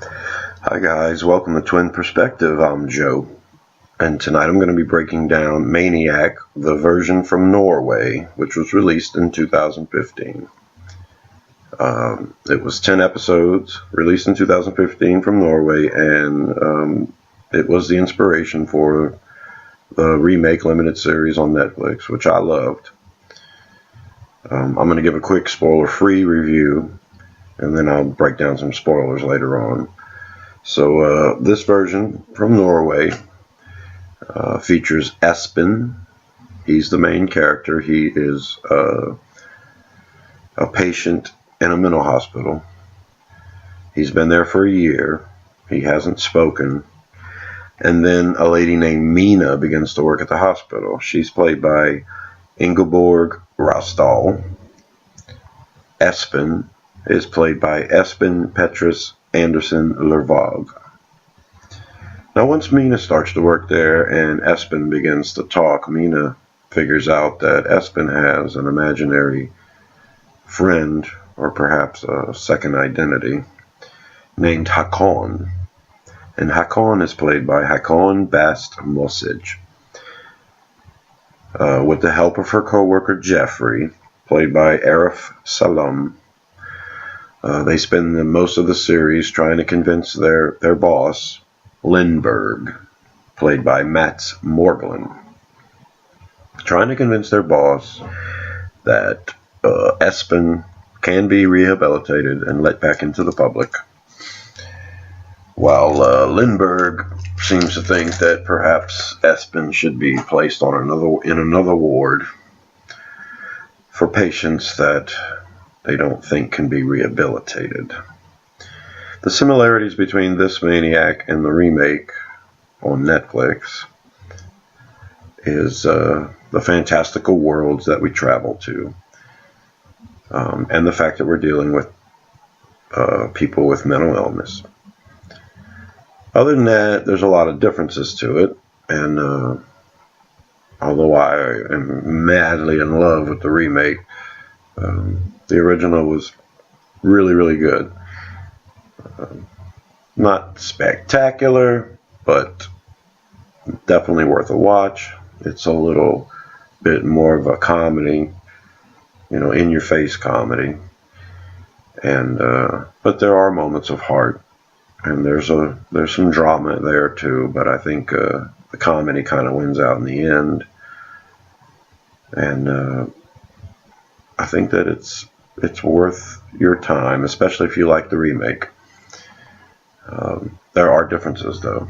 Hi guys, welcome to Twin Perspective. I'm Joe, and tonight I'm going to be breaking down Maniac, the version from Norway, which was released in 2015. It was 10 episodes, released in 2015 from Norway, and it was the inspiration for the remake limited series on Netflix, which I loved. I'm going to give a quick spoiler-free review, and then I'll break down some spoilers later on. So this version from Norway features Espen. He's the main character. He is a patient in a mental hospital. He's been there for a year. He hasn't spoken. And then a lady named Mina begins to work at the hospital. She's played by Ingeborg Rosdahl. Espen is played by Espen Petrus Anderson Lervog. Now, once Mina starts to work there and Espen begins to talk, Mina figures out that Espen has an imaginary friend, or perhaps a second identity, named Hakon. And Hakon is played by Hakon Bast Mosage. With the help of her co-worker Jeffrey, played by Arif Salam, they spend most of the series trying to convince their boss, Lindberg, played by Mats Morglen, trying to convince their boss that Espen can be rehabilitated and let back into the public, while Lindberg seems to think that perhaps Espen should be placed on another ward for patients that they don't think can be rehabilitated. The similarities between this Maniac and the remake on Netflix is the fantastical worlds that we travel to, and the fact that we're dealing with people with mental illness. Other than that, there's a lot of differences to it, and although I am madly in love with the remake, the original was really, really good. Not spectacular, but definitely worth a watch. It's a little bit more of a comedy, in-your-face comedy, and but there are moments of heart, and there's some drama there too. But I think the comedy kind of wins out in the end, and I think that it's worth your time, especially if you like the remake. There are differences, though.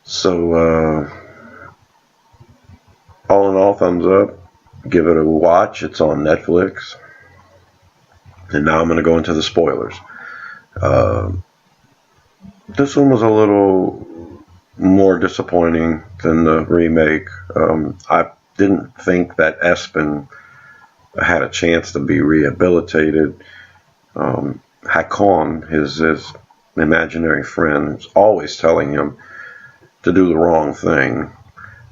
So, all in all, thumbs up. Give it a watch. It's on Netflix. And now I'm going to go into the spoilers. This one was a little more disappointing than the remake. I didn't think that Espen had a chance to be rehabilitated. Hakon, his imaginary friend, was always telling him to do the wrong thing,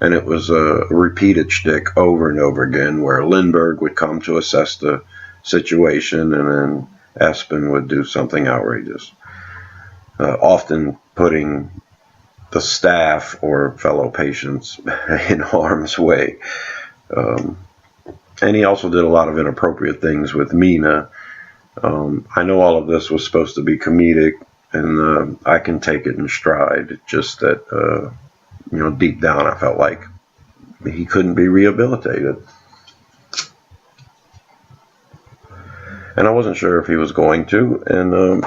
and it was a repeated shtick over and over again, where Lindbergh would come to assess the situation, and then Espen would do something outrageous, often putting the staff or fellow patients in harm's way. And he also did a lot of inappropriate things with Mina. I know all of this was supposed to be comedic, and I can take it in stride. It's just that, deep down I felt like he couldn't be rehabilitated. And I wasn't sure if he was going to, and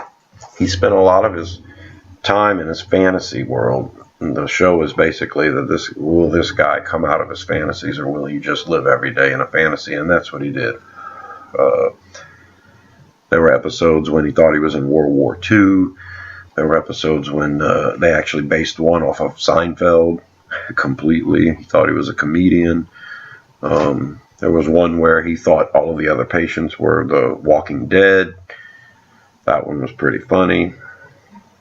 he spent a lot of his time in his fantasy world. And the show is basically that will this guy come out of his fantasies, or will he just live every day in a fantasy? And that's what he did. There were episodes when he thought he was in World War II. There were episodes when they actually based one off of Seinfeld completely. He thought he was a comedian. There was one where he thought all of the other patients were the Walking Dead. That one was pretty funny.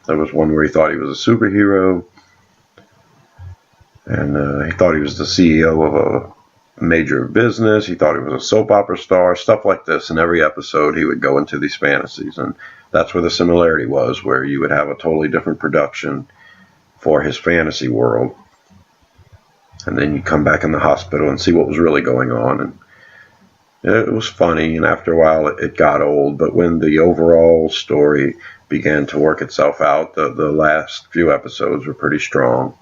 There was one where he thought he was a superhero. And he thought he was the CEO of a major business. He thought he was a soap opera star, stuff like this. In every episode, he would go into these fantasies. And That's where the similarity was, where you would have a totally different production for his fantasy world, and then you come back in the hospital and see what was really going on. And it was funny, and after a while it got old, but when the overall story began to work itself out, the last few episodes were pretty strong.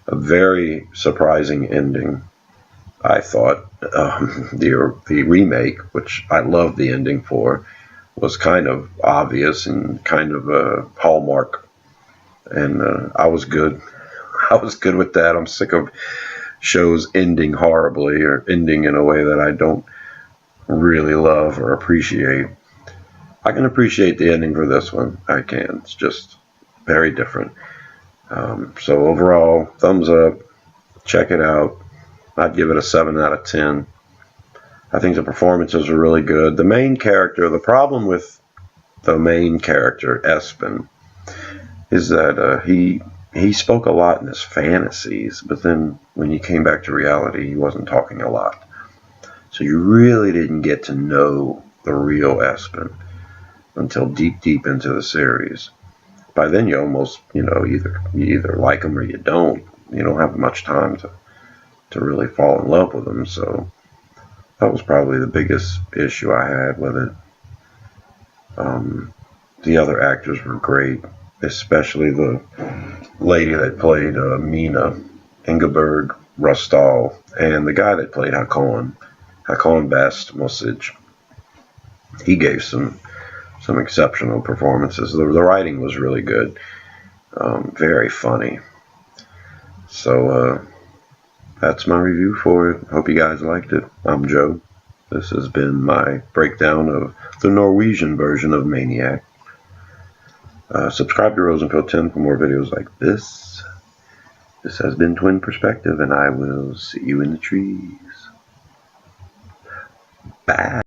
A very surprising ending, I thought. The remake, which I loved the ending for, was kind of obvious and kind of a hallmark, and I was good. I was good with that. I'm sick of shows ending horribly or ending in a way that I don't really love or appreciate. I can appreciate the ending for this one. I can. It's just very different. So overall, thumbs up. Check it out. I'd give it a 7 out of 10. I think the performances are really good. The main character, the problem with the main character, Espen, is that he spoke a lot in his fantasies, but then when he came back to reality, he wasn't talking a lot. So you really didn't get to know the real Espen until deep into the series. By then you almost, you either like him or you don't. You don't have much time to really fall in love with him. So that was probably the biggest issue I had with it. The other actors were great, especially the lady that played Mina, Ingeborg Rostal, and the guy that played Hakon Bast Mosage. He gave some exceptional performances. The writing was really good, very funny. So that's my review for it. Hope you guys liked it. I'm Joe. This has been my breakdown of the Norwegian version of Maniac. Subscribe to Rosenfield 10 for more videos like this. This has been Twin Perspective, and I will see you in the trees. Bye.